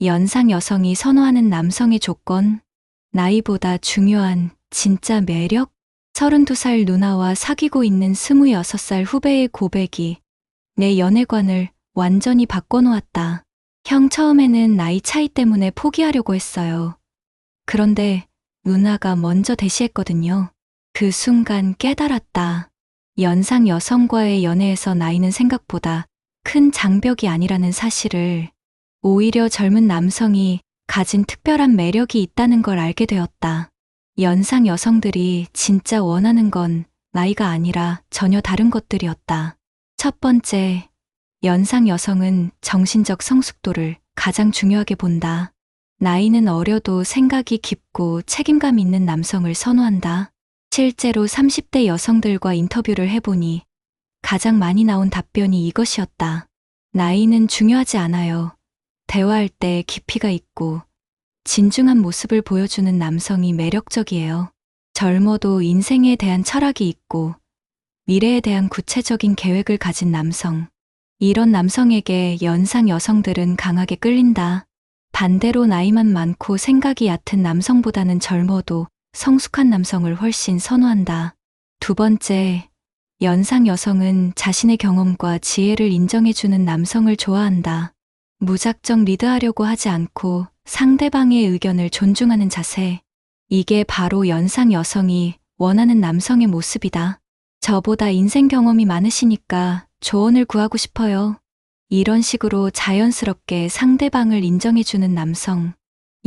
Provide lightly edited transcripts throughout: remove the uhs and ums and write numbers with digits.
연상 여성이 선호하는 남성의 조건, 나이보다 중요한 진짜 매력? 32살 누나와 사귀고 있는 26살 후배의 고백이 내 연애관을 완전히 바꿔놓았다. 형 처음에는 나이 차이 때문에 포기하려고 했어요. 그런데 누나가 먼저 대시했거든요. 그 순간 깨달았다. 연상 여성과의 연애에서 나이는 생각보다 큰 장벽이 아니라는 사실을, 오히려 젊은 남성이 가진 특별한 매력이 있다는 걸 알게 되었다. 연상 여성들이 진짜 원하는 건 나이가 아니라 전혀 다른 것들이었다. 첫 번째, 연상 여성은 정신적 성숙도를 가장 중요하게 본다. 나이는 어려도 생각이 깊고 책임감 있는 남성을 선호한다. 실제로 30대 여성들과 인터뷰를 해보니 가장 많이 나온 답변이 이것이었다. 나이는 중요하지 않아요. 대화할 때 깊이가 있고 진중한 모습을 보여주는 남성이 매력적이에요. 젊어도 인생에 대한 철학이 있고 미래에 대한 구체적인 계획을 가진 남성. 이런 남성에게 연상 여성들은 강하게 끌린다. 반대로 나이만 많고 생각이 얕은 남성보다는 젊어도 성숙한 남성을 훨씬 선호한다. 두 번째, 연상 여성은 자신의 경험과 지혜를 인정해주는 남성을 좋아한다. 무작정 리드하려고 하지 않고 상대방의 의견을 존중하는 자세. 이게 바로 연상 여성이 원하는 남성의 모습이다. 저보다 인생 경험이 많으시니까 조언을 구하고 싶어요. 이런 식으로 자연스럽게 상대방을 인정해주는 남성.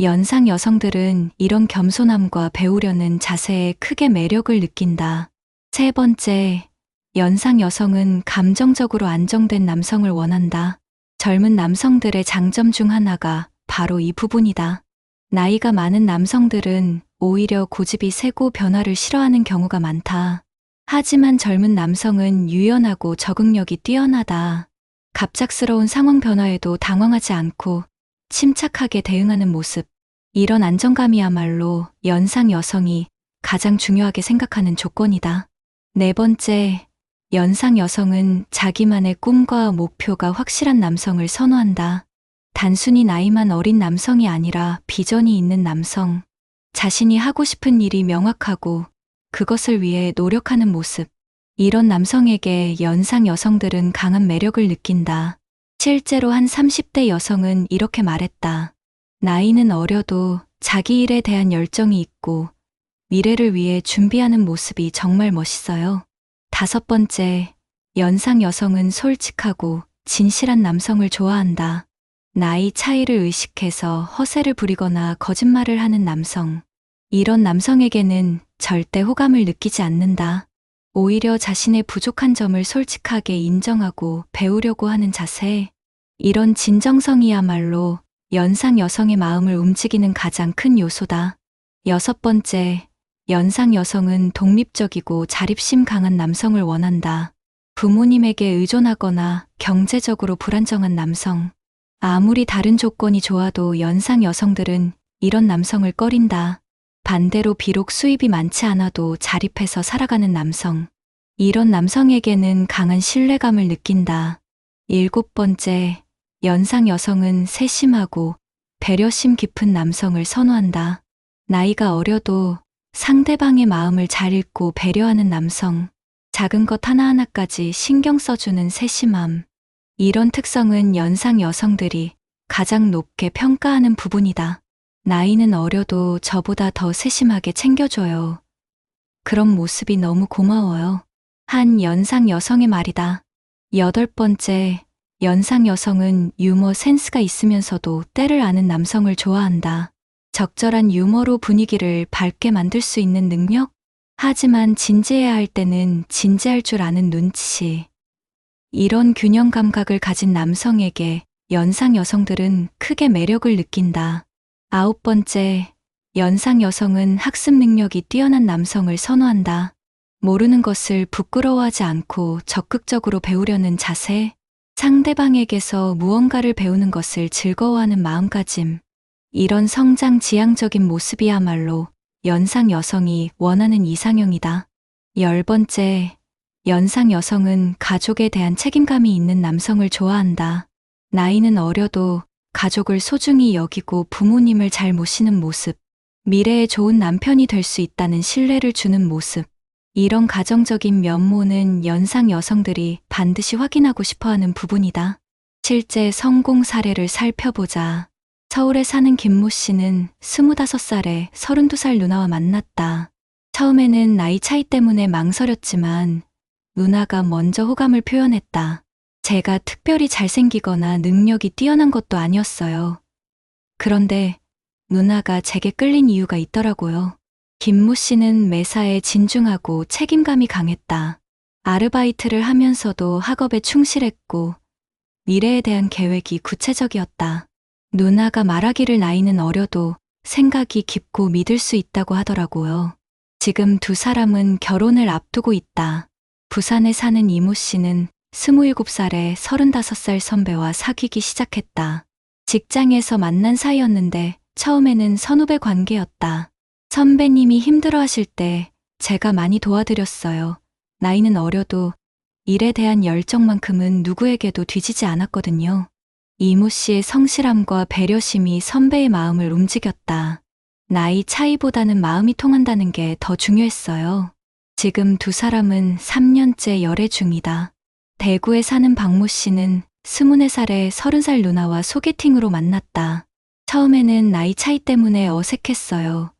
연상 여성들은 이런 겸손함과 배우려는 자세에 크게 매력을 느낀다. 세 번째, 연상 여성은 감정적으로 안정된 남성을 원한다. 젊은 남성들의 장점 중 하나가 바로 이 부분이다. 나이가 많은 남성들은 오히려 고집이 세고 변화를 싫어하는 경우가 많다. 하지만 젊은 남성은 유연하고 적응력이 뛰어나다. 갑작스러운 상황 변화에도 당황하지 않고 침착하게 대응하는 모습. 이런 안정감이야말로 연상 여성이 가장 중요하게 생각하는 조건이다. 네 번째, 연상 여성은 자기만의 꿈과 목표가 확실한 남성을 선호한다. 단순히 나이만 어린 남성이 아니라 비전이 있는 남성. 자신이 하고 싶은 일이 명확하고 그것을 위해 노력하는 모습. 이런 남성에게 연상 여성들은 강한 매력을 느낀다. 실제로 한 30대 여성은 이렇게 말했다. 나이는 어려도 자기 일에 대한 열정이 있고 미래를 위해 준비하는 모습이 정말 멋있어요. 다섯 번째, 연상 여성은 솔직하고 진실한 남성을 좋아한다. 나이 차이를 의식해서 허세를 부리거나 거짓말을 하는 남성. 이런 남성에게는 절대 호감을 느끼지 않는다. 오히려 자신의 부족한 점을 솔직하게 인정하고 배우려고 하는 자세. 이런 진정성이야말로 연상 여성의 마음을 움직이는 가장 큰 요소다. 여섯 번째, 연상 여성은 독립적이고 자립심 강한 남성을 원한다. 부모님에게 의존하거나 경제적으로 불안정한 남성. 아무리 다른 조건이 좋아도 연상 여성들은 이런 남성을 꺼린다. 반대로 비록 수입이 많지 않아도 자립해서 살아가는 남성. 이런 남성에게는 강한 신뢰감을 느낀다. 일곱 번째, 연상 여성은 세심하고 배려심 깊은 남성을 선호한다. 나이가 어려도 상대방의 마음을 잘 읽고 배려하는 남성. 작은 것 하나하나까지 신경 써주는 세심함. 이런 특성은 연상 여성들이 가장 높게 평가하는 부분이다. 나이는 어려도 저보다 더 세심하게 챙겨줘요. 그런 모습이 너무 고마워요. 한 연상 여성의 말이다. 여덟 번째, 연상 여성은 유머 센스가 있으면서도 때를 아는 남성을 좋아한다. 적절한 유머로 분위기를 밝게 만들 수 있는 능력? 하지만 진지해야 할 때는 진지할 줄 아는 눈치. 이런 균형 감각을 가진 남성에게 연상 여성들은 크게 매력을 느낀다. 아홉 번째, 연상 여성은 학습 능력이 뛰어난 남성을 선호한다. 모르는 것을 부끄러워하지 않고 적극적으로 배우려는 자세, 상대방에게서 무언가를 배우는 것을 즐거워하는 마음가짐. 이런 성장 지향적인 모습이야말로 연상 여성이 원하는 이상형이다. 열 번째, 연상 여성은 가족에 대한 책임감이 있는 남성을 좋아한다. 나이는 어려도 가족을 소중히 여기고 부모님을 잘 모시는 모습, 미래에 좋은 남편이 될 수 있다는 신뢰를 주는 모습. 이런 가정적인 면모는 연상 여성들이 반드시 확인하고 싶어하는 부분이다. 실제 성공 사례를 살펴보자. 서울에 사는 김모 씨는 25살에 32살 누나와 만났다. 처음에는 나이 차이 때문에 망설였지만 누나가 먼저 호감을 표현했다. 제가 특별히 잘생기거나 능력이 뛰어난 것도 아니었어요. 그런데 누나가 제게 끌린 이유가 있더라고요. 김모 씨는 매사에 진중하고 책임감이 강했다. 아르바이트를 하면서도 학업에 충실했고 미래에 대한 계획이 구체적이었다. 누나가 말하기를 나이는 어려도 생각이 깊고 믿을 수 있다고 하더라고요. 지금 두 사람은 결혼을 앞두고 있다. 부산에 사는 이모 씨는 27살에 35살 선배와 사귀기 시작했다. 직장에서 만난 사이였는데 처음에는 선후배 관계였다. 선배님이 힘들어하실 때 제가 많이 도와드렸어요. 나이는 어려도 일에 대한 열정만큼은 누구에게도 뒤지지 않았거든요. 이모 씨의 성실함과 배려심이 선배의 마음을 움직였다. 나이 차이보다는 마음이 통한다는 게 더 중요했어요. 지금 두 사람은 3년째 열애 중이다. 대구에 사는 박모 씨는 24살에 30살 누나와 소개팅으로 만났다. 처음에는 나이 차이 때문에 어색했어요.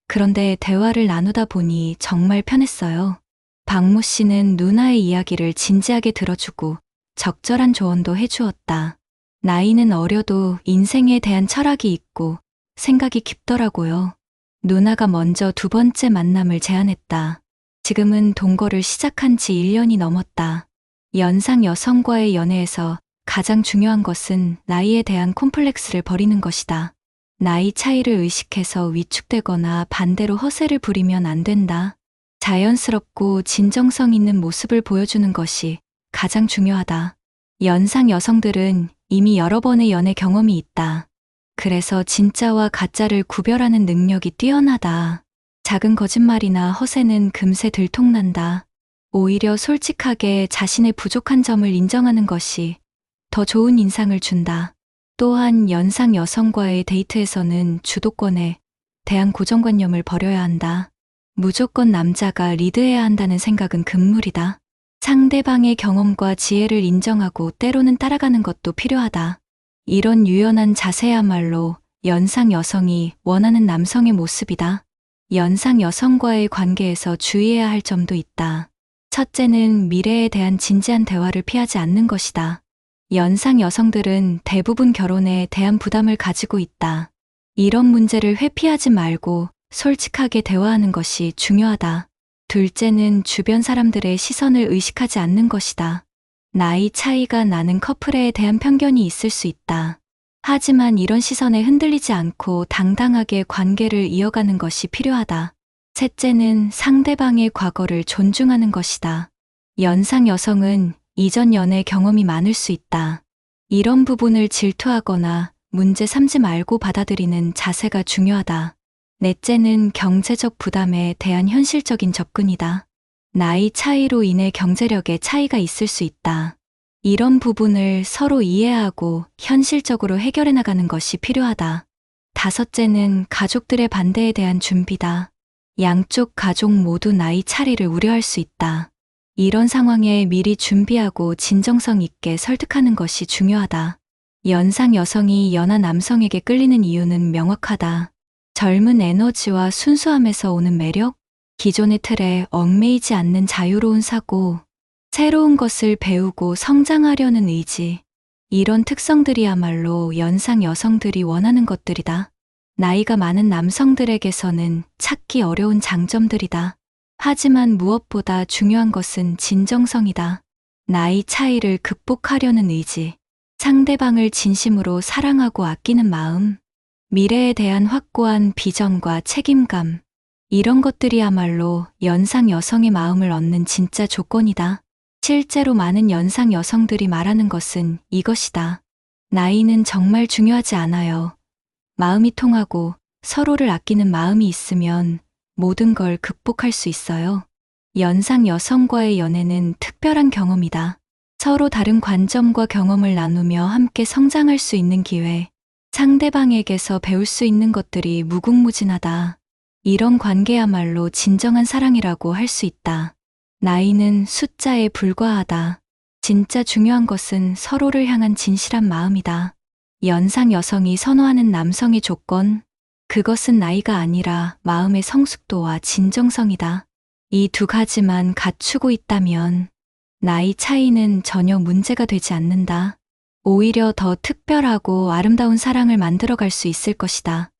그런데 대화를 나누다 보니 정말 편했어요. 박모 씨는 누나의 이야기를 진지하게 들어주고 적절한 조언도 해주었다. 나이는 어려도 인생에 대한 철학이 있고 생각이 깊더라고요. 누나가 먼저 두 번째 만남을 제안했다. 지금은 동거를 시작한 지 1년이 넘었다. 연상 여성과의 연애에서 가장 중요한 것은 나이에 대한 콤플렉스를 버리는 것이다. 나이 차이를 의식해서 위축되거나 반대로 허세를 부리면 안 된다. 자연스럽고 진정성 있는 모습을 보여주는 것이 가장 중요하다. 연상 여성들은 이미 여러 번의 연애 경험이 있다. 그래서 진짜와 가짜를 구별하는 능력이 뛰어나다. 작은 거짓말이나 허세는 금세 들통난다. 오히려 솔직하게 자신의 부족한 점을 인정하는 것이 더 좋은 인상을 준다. 또한 연상 여성과의 데이트에서는 주도권에 대한 고정관념을 버려야 한다. 무조건 남자가 리드해야 한다는 생각은 금물이다. 상대방의 경험과 지혜를 인정하고 때로는 따라가는 것도 필요하다. 이런 유연한 자세야말로 연상 여성이 원하는 남성의 모습이다. 연상 여성과의 관계에서 주의해야 할 점도 있다. 첫째는 미래에 대한 진지한 대화를 피하지 않는 것이다. 연상 여성들은 대부분 결혼에 대한 부담을 가지고 있다. 이런 문제를 회피하지 말고 솔직하게 대화하는 것이 중요하다. 둘째는 주변 사람들의 시선을 의식하지 않는 것이다. 나이 차이가 나는 커플에 대한 편견이 있을 수 있다. 하지만 이런 시선에 흔들리지 않고 당당하게 관계를 이어가는 것이 필요하다. 셋째는 상대방의 과거를 존중하는 것이다. 연상 여성은 이전 연애 경험이 많을 수 있다. 이런 부분을 질투하거나 문제 삼지 말고 받아들이는 자세가 중요하다. 넷째는 경제적 부담에 대한 현실적인 접근이다. 나이 차이로 인해 경제력에 차이가 있을 수 있다. 이런 부분을 서로 이해하고 현실적으로 해결해 나가는 것이 필요하다. 다섯째는 가족들의 반대에 대한 준비다. 양쪽 가족 모두 나이 차이를 우려할 수 있다. 이런 상황에 미리 준비하고 진정성 있게 설득하는 것이 중요하다. 연상 여성이 연하 남성에게 끌리는 이유는 명확하다. 젊은 에너지와 순수함에서 오는 매력, 기존의 틀에 얽매이지 않는 자유로운 사고, 새로운 것을 배우고 성장하려는 의지, 이런 특성들이야말로 연상 여성들이 원하는 것들이다. 나이가 많은 남성들에게서는 찾기 어려운 장점들이다. 하지만 무엇보다 중요한 것은 진정성이다. 나이 차이를 극복하려는 의지, 상대방을 진심으로 사랑하고 아끼는 마음, 미래에 대한 확고한 비전과 책임감, 이런 것들이야말로 연상 여성의 마음을 얻는 진짜 조건이다. 실제로 많은 연상 여성들이 말하는 것은 이것이다. 나이는 정말 중요하지 않아요. 마음이 통하고 서로를 아끼는 마음이 있으면 모든 걸 극복할 수 있어요. 연상 여성과의 연애는 특별한 경험이다. 서로 다른 관점과 경험을 나누며 함께 성장할 수 있는 기회, 상대방에게서 배울 수 있는 것들이 무궁무진하다. 이런 관계야말로 진정한 사랑이라고 할 수 있다. 나이는 숫자에 불과하다. 진짜 중요한 것은 서로를 향한 진실한 마음이다. 연상 여성이 선호하는 남성의 조건, 그것은 나이가 아니라 마음의 성숙도와 진정성이다. 이 두 가지만 갖추고 있다면 나이 차이는 전혀 문제가 되지 않는다. 오히려 더 특별하고 아름다운 사랑을 만들어갈 수 있을 것이다.